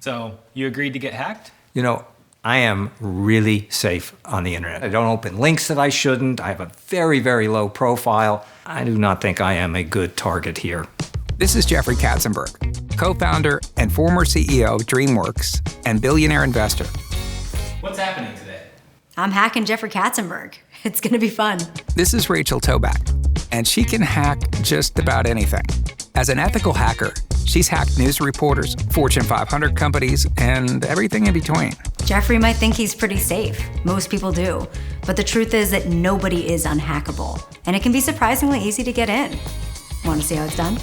So, you agreed to get hacked? You know, I am really safe on the internet. I don't open links that I shouldn't. I have a very, very low profile. I do not think I am a good target here. This is Jeffrey Katzenberg, co-founder and former CEO of DreamWorks and billionaire investor. What's happening today? I'm hacking Jeffrey Katzenberg. It's gonna be fun. This is Rachel Toback, and she can hack just about anything. As an ethical hacker, she's hacked news reporters, Fortune 500 companies, and everything in between. Jeffrey might think he's pretty safe. Most people do. But the truth is that nobody is unhackable. And it can be surprisingly easy to get in. Want to see how it's done?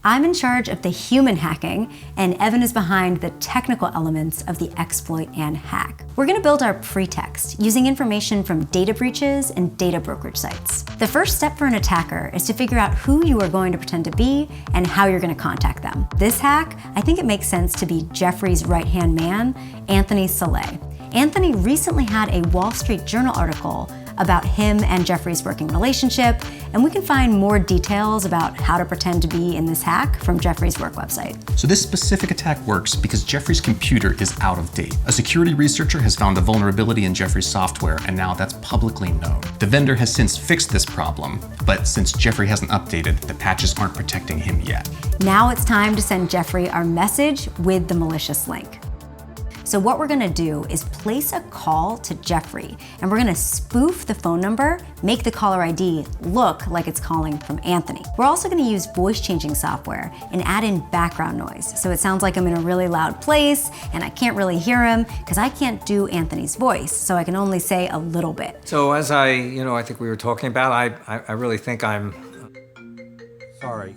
I'm in charge of the human hacking, and Evan is behind the technical elements of the exploit and hack. We're gonna build our pretext using information from data breaches and data brokerage sites. The first step for an attacker is to figure out who you are going to pretend to be and how you're gonna contact them. This hack, I think it makes sense to be Jeffrey's right-hand man, Anthony Saleh. Anthony recently had a Wall Street Journal article about him and Jeffrey's working relationship, and we can find more details about how to pretend to be in this hack from Jeffrey's work website. So this specific attack works because Jeffrey's computer is out of date. A security researcher has found a vulnerability in Jeffrey's software, and now that's publicly known. The vendor has since fixed this problem, but since Jeffrey hasn't updated, the patches aren't protecting him yet. Now it's time to send Jeffrey our message with the malicious link. So what we're gonna do is place a call to Jeffrey, and we're gonna spoof the phone number, make the caller ID look like it's calling from Anthony. We're also gonna use voice changing software and add in background noise, so it sounds like I'm in a really loud place and I can't really hear him because I can't do Anthony's voice, so I can only say a little bit. So as I think we were talking about, I really think I'm sorry.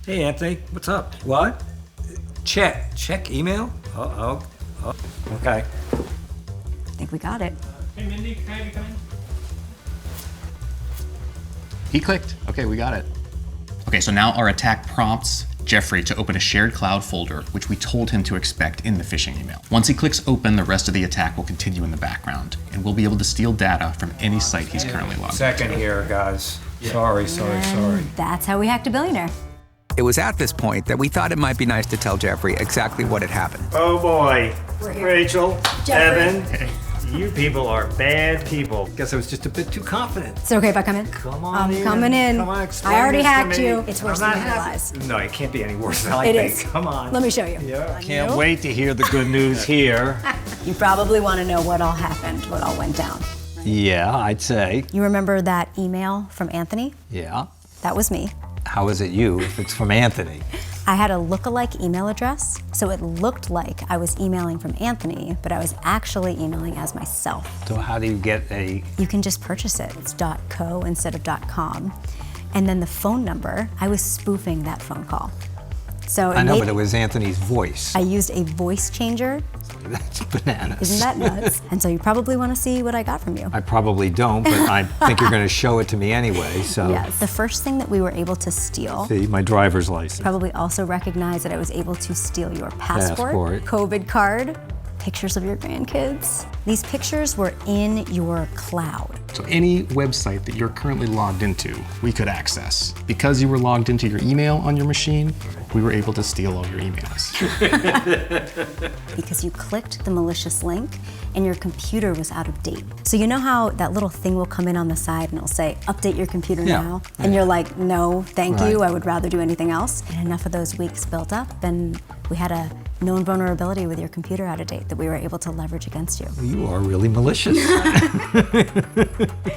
Hey, Anthony, what's up? What? Check email? Oh, okay. I think we got it. Hey, Mindy, can I have you come in? He clicked. Okay, we got it. Okay, so now our attack prompts Jeffrey to open a shared cloud folder, which we told him to expect in the phishing email. Once he clicks open, the rest of the attack will continue in the background, and we'll be able to steal data from any site he's currently logged. Second here, guys. Sorry. That's how we hacked a billionaire. It was at this point that we thought it might be nice to tell Jeffrey exactly what had happened. Oh boy, Rachel, Jeffrey. Evan, you people are bad people. Guess I was just a bit too confident. Is it okay if I come in? Come on I'm in. coming in. Come on, explain I already this to hacked me. you. It's worse I'm than not you happy. realize. No, it can't be any worse than I It think. is. Come on. Let me show you. Yeah. Can't wait to hear the good news here. You probably want to know what all happened, what all went down. Yeah, I'd say. You remember that email from Anthony? Yeah. That was me. How is it you if it's from Anthony? I had a lookalike email address, so it looked like I was emailing from Anthony, but I was actually emailing as myself. So how do you get a... You can just purchase it. It's .co instead of .com. And then the phone number, I was spoofing that phone call. So I know, but it was Anthony's voice. I used a voice changer. That's bananas. Isn't that nuts? And so you probably want to see what I got from you. I probably don't, but I think you're going to show it to me anyway, so... Yes. The first thing that we were able to steal, See, my driver's license. probably also recognize that I was able to steal your passport, Passport. COVID card, pictures of your grandkids. These pictures were in your cloud. So any website that you're currently logged into, we could access. Because you were logged into your email on your machine, we were able to steal all your emails. Because you clicked the malicious link and your computer was out of date. So you know how that little thing will come in on the side and it'll say, update your computer Yeah. now? And you're like, no, thank you, Right. I would rather do anything else. And enough of those weeks built up and we had a known vulnerability with your computer out of date that we were able to leverage against you. You are really malicious.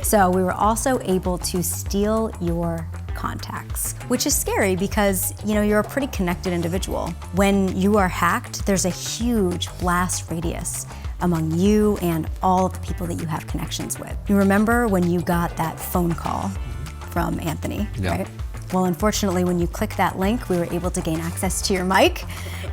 So we were also able to steal your contacts, which is scary because you're a pretty connected individual. When you are hacked, there's a huge blast radius among you and all of the people that you have connections with. You remember when you got that phone call from Anthony, Yeah. right? Well, unfortunately, when you click that link, we were able to gain access to your mic,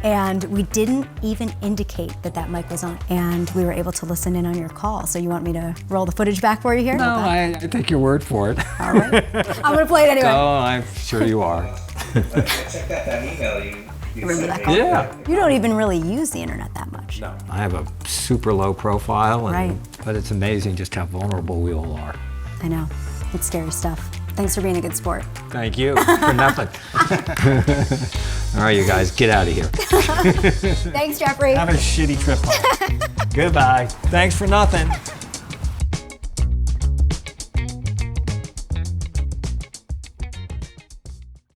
and we didn't even indicate that that mic was on, and we were able to listen in on your call. So you want me to roll the footage back for you here? No, I take your word for it. All right. I'm gonna play it anyway. Oh, I'm sure you are. Remember that call? Yeah. You don't even really use the internet that much. No. I have a super low profile, Right. but it's amazing just how vulnerable we all are. I know. It's scary stuff. Thanks for being a good sport. Thank you for nothing. All right, you guys, get out of here. Thanks, Jeffrey. Have a shitty trip home. Goodbye. Thanks for nothing.